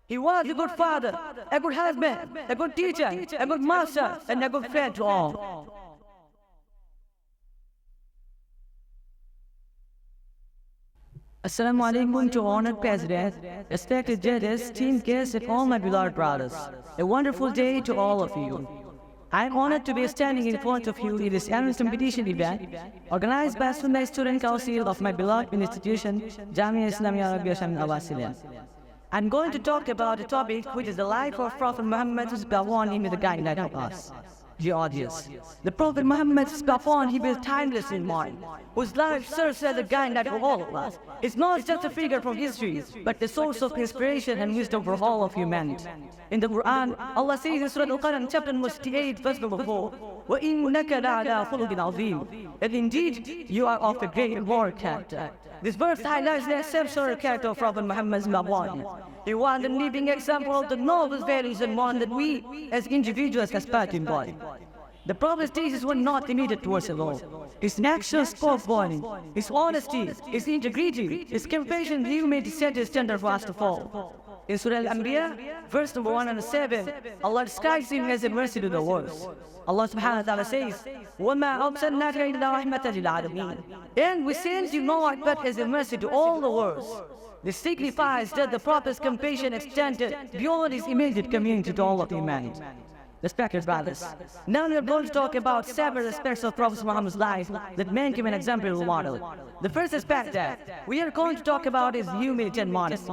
He was a good father, a good husband, a good teacher, a good master, and a good friend to all. Assalamu alaikum to honored President, respected judges, esteemed guests, and all my beloved brothers. A wonderful day to all of you. I am honored to be standing in front of you in this annual competition event organized by Sunnah Student Council of my beloved institution, Jamia Islamia Arabiya Shamil Awasilia. I'm going to talk about a topic which is the life of Prophet Muhammad who's upon him with the guideline of us. Dear audience, the Prophet Muhammad upon him is timeless in mind, whose life serves as a guideline for all of us. It's not just a figure from history, but the source of inspiration and wisdom for all of humanity. In the Quran, Allah says in Surah Al-Qalam, chapter 68, verse number 4, وَإِنَّكَ لَعَلَىٰ خُلُقٍ عَظِيمٍ. And indeed, you are of a great and moral character. This verse highlights the exceptional character of Prophet Muhammad. He was a living example of the noble values and morals that we as individuals aspire to embody. The Prophet's teachings were not limited towards alone. His actions spoke for him. His honesty, his integrity, his compassion, and humility set a standard for us to follow. In Surah Al-Anbiya, verse number 107, Allah describes him as a mercy to the world. Allah subhanahu wa ta'ala says, وَمَا أَرْسَلْنَاكَ إِلَّا رَحْمَةً لِلْعَالَمِينَ. And we sent you not but as a mercy to all the worlds. This signifies that the Prophet's compassion extended beyond his immediate community to all of humanity. Respected brothers, now we are going to talk about several aspects of Prophet Muhammad's life that make him an exemplary model. The first aspect that we are going to talk about is humility and modesty.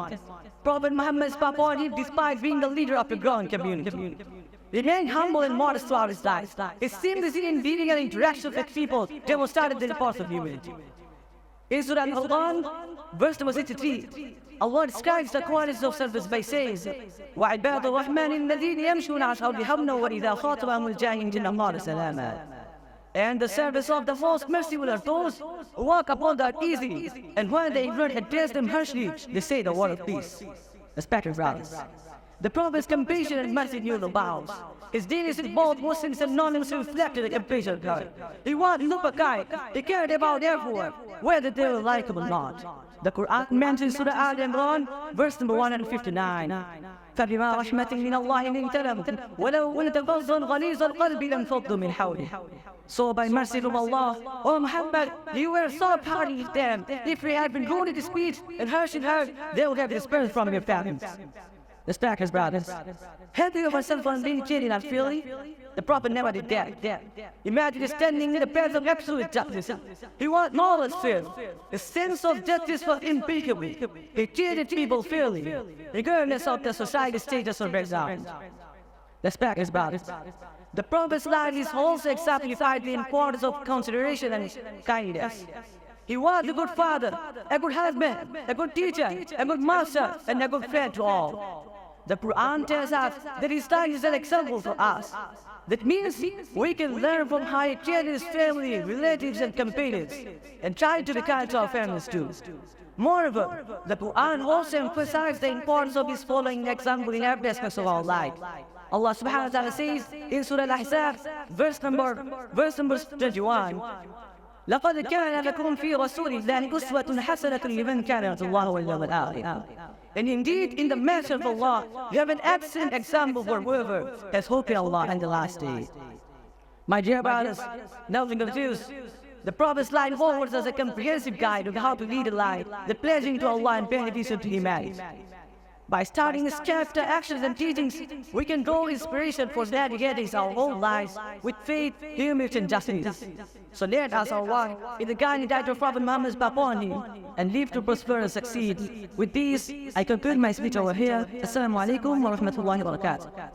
Prophet Muhammad's papa, despite being the leader of a growing community, remained humble and modest throughout his life. His simplicity in dealing and interaction with people demonstrated the importance of humility. In Surah Al-Quran, verse number 63, Allah describes the qualities of service by saying, وَعِبَادُ الرَّحْمَنِ الَّذِينَ يَمْشُونَ عَلَى الْأَرْضِ هَوْنًا وَإِذَا خَاطَبَهُمُ الْجَاهِلُونَ قَالُوا سَلَامًا. And the service of the most merciful are those who walk upon the earth easily, and when the ignorant address them harshly, they say the word of peace. Respected brothers, the Prophet's compassion and mercy knew no bounds. His dealings with both Muslims and non-Muslims reflected the compassion of God. He was super kind. He cared about everyone, whether they were likable or not. The Quran mentions Surah Al-Imran, verse number 159. فَبِمَا رَحْمَةٍ مِّنَ اللَّهِ لِنْتَ لَهُمْ وَلَوْ كُنْتَ فَظًّا غَلِيظَ الْقَلْبِ لَانفَضُّوا مِنْ حَوْلِكَ. So by mercy from Allah, O Muhammad, you were so party with them. If we had been rude in speech and harsh in heart, they would have dispersed from your families. Respected brothers, had you yourself on being cheated and feeling? The Prophet never did that. Imagine standing in the presence of absolute justice. He was knowledge filled. The sense of justice was impeccable. He treated people fairly, regardless of the society status or background. Respected brothers, the Prophet's life is also exemplified the importance of consideration and kindness. He was a good father, a good husband, a good teacher, a good master, and a good friend to all. The Quran tells us that his life is an example for us. That means we can learn from how he treated his family, relatives, and companions, and try to be kind to our families too. Moreover, the Quran also emphasizes the importance of his following example in every aspect of our life. Allah subhanahu wa ta'ala says in Surah Al-Ahzab, verse number 21, لَقَدْ كَانَ لَكُمْ فِي رَسُولِ اللَّهِ أُسْوَةٌ حَسَنَةٌ لِمَنْ كَانَ يَرْجُو اللَّهَ وَالْيَوْمَ الْآخِرَ. And indeed, in the mention of Allah, you have an excellent example for whoever has hope in Allah and the last day. My dear brothers, nothing confused. The Prophet's life offers us a comprehensive guide on how to lead a life that pleasing to Allah and beneficial to humanity. By studying his character, actions, and teachings, we can draw inspiration for navigating our whole lives with faith, humility, and justice. So let us walk in the guiding light of Prophet Muhammad's upon him and live to prosper and succeed. With this, I conclude my speech over here. Assalamu alaikum wa rahmatullahi wa barakatuh.